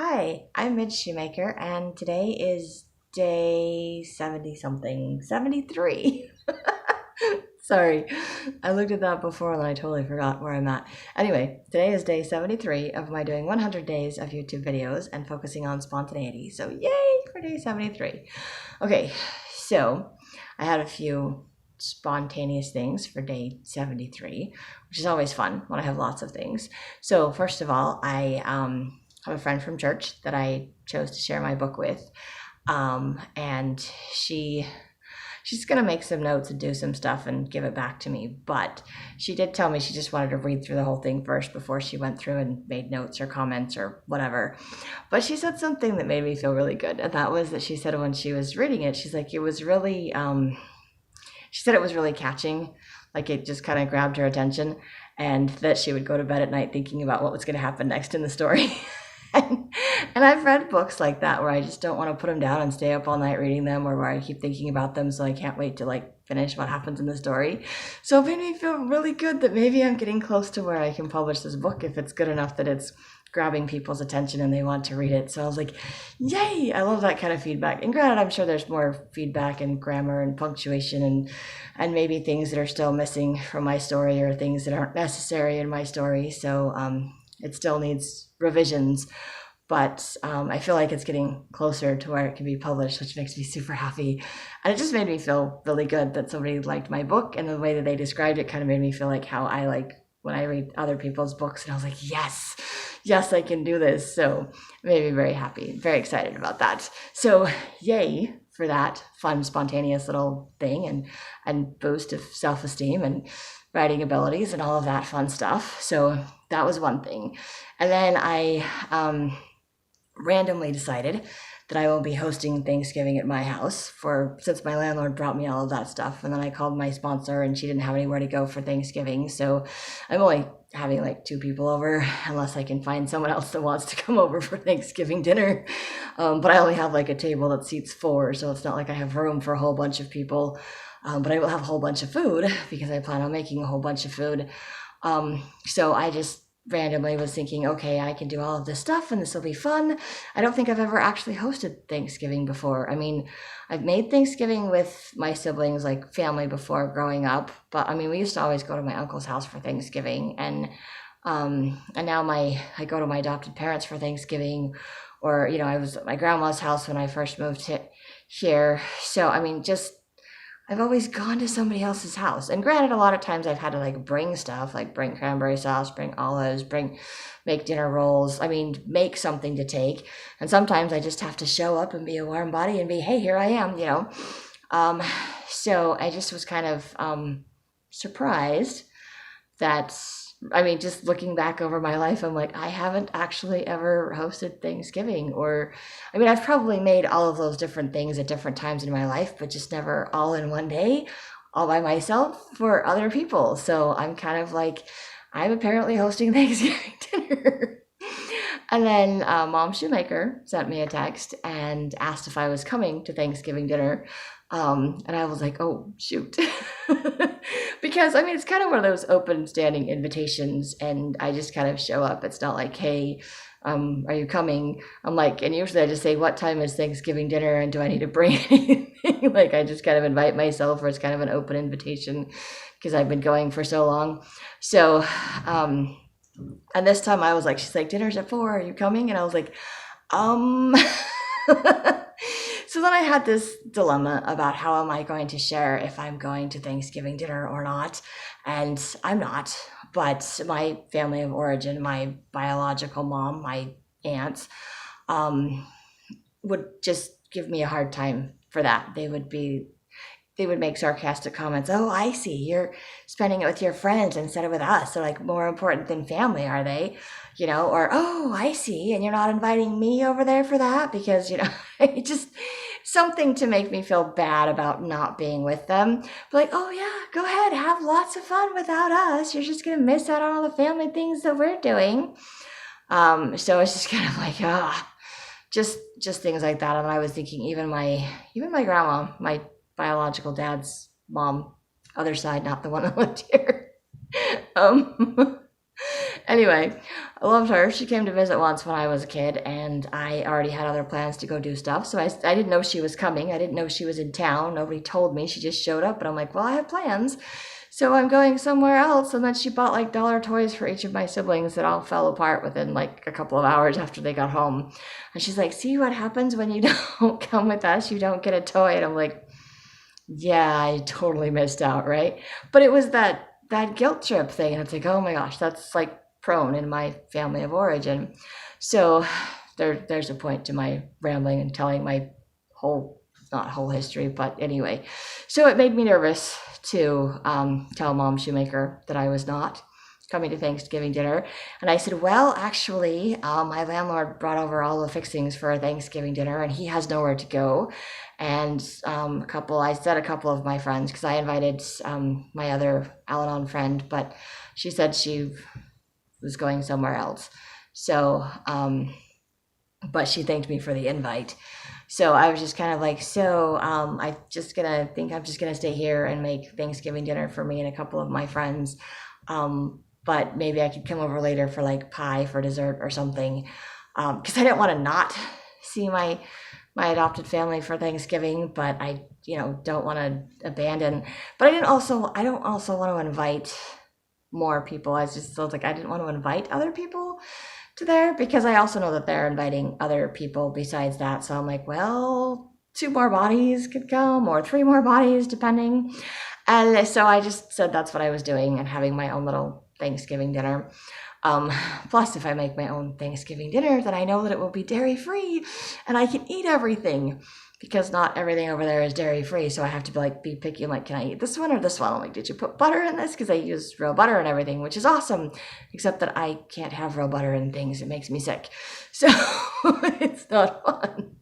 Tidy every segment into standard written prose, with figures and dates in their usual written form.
Hi, I'm Shoemaker, and today is day 70 something, 73. Sorry, I looked at that before and I totally forgot where I'm at. Anyway, today is day 73 of my doing 100 days of YouTube videos and focusing on spontaneity. So, yay for day 73. Okay, so I had a few spontaneous things for day 73, which is always fun when I have lots of things. So, first of all, I have a friend from church that I chose to share my book with. And she's gonna make some notes and do some stuff and give it back to me. But she did tell me she just wanted to read through the whole thing first before she went through and made notes or comments or whatever. But she said something that made me feel really good, and that was that she said when she was reading it, she's like, it was really she said it was really catching, like it just kind of grabbed her attention, and that she would go to bed at night thinking about what was going to happen next in the story. And I've read books like that where I just don't want to put them down and stay up all night reading them, or where I keep thinking about them so I can't wait to finish what happens in the story. So it made me feel really good that maybe I'm getting close to where I can publish this book if it's good enough that it's grabbing people's attention and they want to read it. So I was like, yay, I love that kind of feedback. And granted, I'm sure there's more feedback and grammar and punctuation and maybe things that are still missing from my story or things that aren't necessary in my story. So it still needs revisions, but I feel like it's getting closer to where it can be published, which makes me super happy. And it just made me feel really good that somebody liked my book, and the way that they described it kind of made me feel like how I like when I read other people's books, and I was like, yes, I can do this. So it made me very happy, very excited about that. So yay for that fun, spontaneous little thing and boost of self-esteem and writing abilities and all of that fun stuff. So that was one thing. And then I randomly decided that I will be hosting Thanksgiving at my house since my landlord brought me all of that stuff. And then I called my sponsor and she didn't have anywhere to go for Thanksgiving. So I'm only having 2 people over, unless I can find someone else that wants to come over for Thanksgiving dinner. But I only have a table that seats 4, so it's not like I have room for a whole bunch of people. But I will have a whole bunch of food because I plan on making a whole bunch of food. So I just randomly was thinking, okay, I can do all of this stuff and this will be fun. I don't think I've ever actually hosted Thanksgiving before. I mean, I've made Thanksgiving with my siblings, family, before growing up, but we used to always go to my uncle's house for Thanksgiving, and now I go to my adopted parents for Thanksgiving, or I was at my grandma's house when I first moved here. So just I've always gone to somebody else's house. And granted, a lot of times I've had to bring stuff, bring cranberry sauce, bring olives, make dinner rolls. Make something to take. And sometimes I just have to show up and be a warm body and be, hey, here I am. So I just was kind of surprised that, just looking back over my life, I'm like, I haven't actually ever hosted Thanksgiving, or, I've probably made all of those different things at different times in my life, but just never all in one day, all by myself for other people. So I'm kind of like, I'm apparently hosting Thanksgiving dinner. And then Mom Shoemaker sent me a text and asked if I was coming to Thanksgiving dinner. And I was like, oh, shoot. Because, it's kind of one of those open standing invitations, and I just kind of show up. It's not like, hey, are you coming? And usually I just say, what time is Thanksgiving dinner, and do I need to bring anything? I just kind of invite myself, or it's kind of an open invitation because I've been going for so long. So, and this time I was like, she's like, dinner's at 4, are you coming? And I was like, So then I had this dilemma about how am I going to share if I'm going to Thanksgiving dinner or not. And I'm not, but my family of origin, my biological mom, my aunts, would just give me a hard time for that. They would make sarcastic comments. Oh, I see. You're spending it with your friends instead of with us. They're more important than family, are they? Or, oh, I see. And you're not inviting me over there for that because, just something to make me feel bad about not being with them. But oh yeah, go ahead. Have lots of fun without us. You're just going to miss out on all the family things that we're doing. So it's just kind of just things like that. And I was thinking even my grandma, my biological dad's mom, other side, not the one that lived here. Anyway, I loved her. She came to visit once when I was a kid, and I already had other plans to go do stuff. So I didn't know she was coming. I didn't know she was in town. Nobody told me. She just showed up, and I'm like, well, I have plans. So I'm going somewhere else. And then she bought like dollar toys for each of my siblings that all fell apart within like a couple of hours after they got home. And she's like, see what happens when you don't come with us? You don't get a toy. And I'm like, yeah, I totally missed out, right? But it was that guilt trip thing, and it's like, oh my gosh, that's like prone in my family of origin. So there's a point to my rambling and telling my whole, not whole history, but anyway. So it made me nervous to tell Mom Shoemaker that I was not coming to Thanksgiving dinner. And I said, well, actually, my landlord brought over all the fixings for a Thanksgiving dinner, and he has nowhere to go. And I said a couple of my friends, because I invited my other Al-Anon friend, but she said she was going somewhere else. So, but she thanked me for the invite. So I was just kind of like, I'm just gonna stay here and make Thanksgiving dinner for me and a couple of my friends. But maybe I could come over later for like pie for dessert or something. Because I didn't want to not see my adopted family for Thanksgiving, but I, don't want to abandon. But I don't also want to invite more people. I was like, I didn't want to invite other people to there, because I also know that they're inviting other people besides that. So I'm like, well, 2 more bodies could come, or 3 more bodies, depending. And so I just said that's what I was doing, and having my own little Thanksgiving dinner. Plus, if I make my own Thanksgiving dinner, then I know that it will be dairy-free, and I can eat everything, because not everything over there is dairy-free. So I have to be picky. I'm like, can I eat this one or this one? I'm like, did you put butter in this? Because I use real butter and everything, which is awesome, except that I can't have real butter in things. It makes me sick. So it's not fun.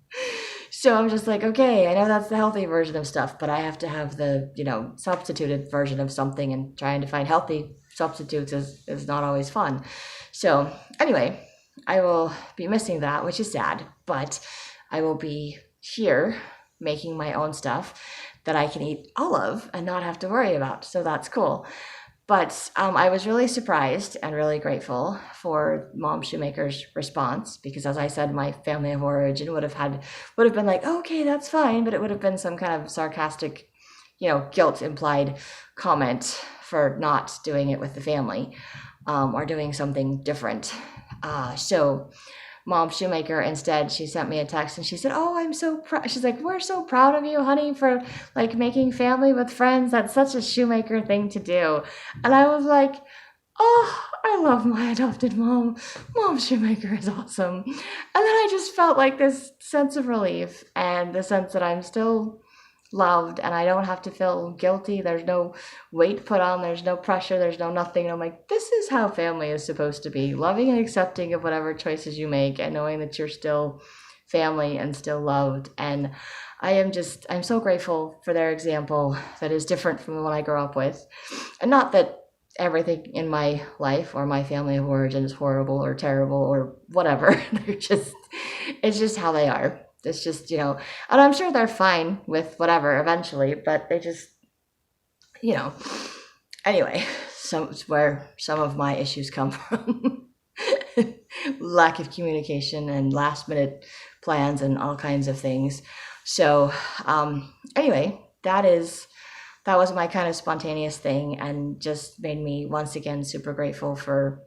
So I'm just like, okay, I know that's the healthy version of stuff, but I have to have the, substituted version of something, and trying to find healthy substitutes is not always fun. So anyway, I will be missing that, which is sad, but I will be here making my own stuff that I can eat all of and not have to worry about. So that's cool. But I was really surprised and really grateful for Mom Shoemaker's response, because, as I said, my family of origin would have been like, okay, that's fine, but it would have been some kind of sarcastic, guilt implied comment for not doing it with the family, or doing something different. So Mom Shoemaker, instead, she sent me a text, and she said, oh, I'm so proud. She's like, we're so proud of you, honey, for making family with friends. That's such a Shoemaker thing to do. And I was like, oh, I love my adopted mom. Mom Shoemaker is awesome. And then I just felt like this sense of relief, and the sense that I'm still loved, and I don't have to feel guilty. There's no weight put on, there's no pressure, there's no nothing. And I'm like, this is how family is supposed to be: loving and accepting of whatever choices you make, and knowing that you're still family and still loved. And I'm so grateful for their example that is different from the one I grew up with. And not that everything in my life or my family of origin is horrible or terrible or whatever. It's just how they are. It's just, and I'm sure they're fine with whatever eventually, but they just, anyway, it's where some of my issues come from. Lack of communication and last minute plans and all kinds of things. So, anyway, that was my kind of spontaneous thing, and just made me once again super grateful for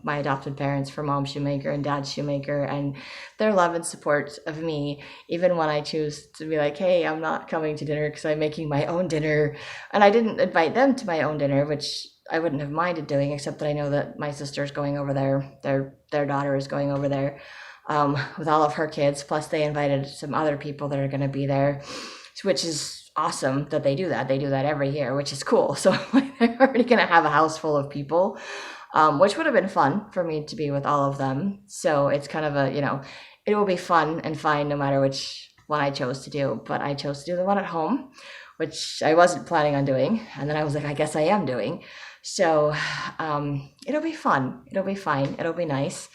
my adopted parents, for Mom Shoemaker and Dad Shoemaker, and their love and support of me, even when I choose to be like, hey, I'm not coming to dinner because I'm making my own dinner. And I didn't invite them to my own dinner, which I wouldn't have minded doing, except that I know that my sister's going over there, their daughter is going over there with all of her kids, plus they invited some other people that are going to be there, which is awesome that they do that. They do that every year, which is cool. So they're already going to have a house full of people, which would have been fun for me to be with all of them. So it's kind of it will be fun and fine no matter which one I chose to do. But I chose to do the one at home, which I wasn't planning on doing. And then I was like, I guess I am doing. So it'll be fun. It'll be fine. It'll be nice,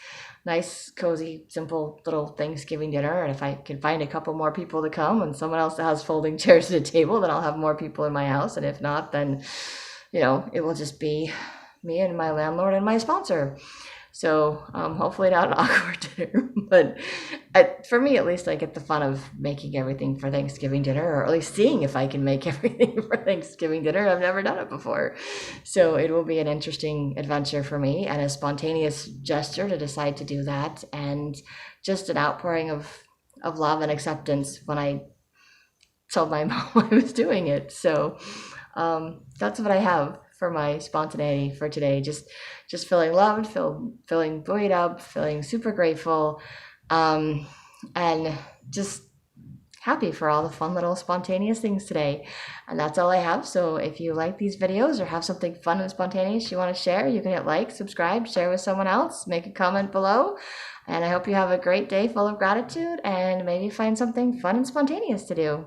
cozy, simple little Thanksgiving dinner. And if I can find a couple more people to come, and someone else that has folding chairs at a table, then I'll have more people in my house. And if not, then, it will just be me and my landlord and my sponsor. So hopefully not an awkward dinner, but for me at least, I get the fun of making everything for Thanksgiving dinner, or at least seeing if I can make everything for Thanksgiving dinner. I've never done it before. So it will be an interesting adventure for me and a spontaneous gesture to decide to do that, and just an outpouring of love and acceptance when I told my mom I was doing it. So that's what I have for my spontaneity for today. Just feeling loved, feeling buoyed up, feeling super grateful, and just happy for all the fun little spontaneous things today. And that's all I have. So if you like these videos or have something fun and spontaneous you want to share, you can hit like, subscribe, share with someone else, make a comment below. And I hope you have a great day full of gratitude and maybe find something fun and spontaneous to do.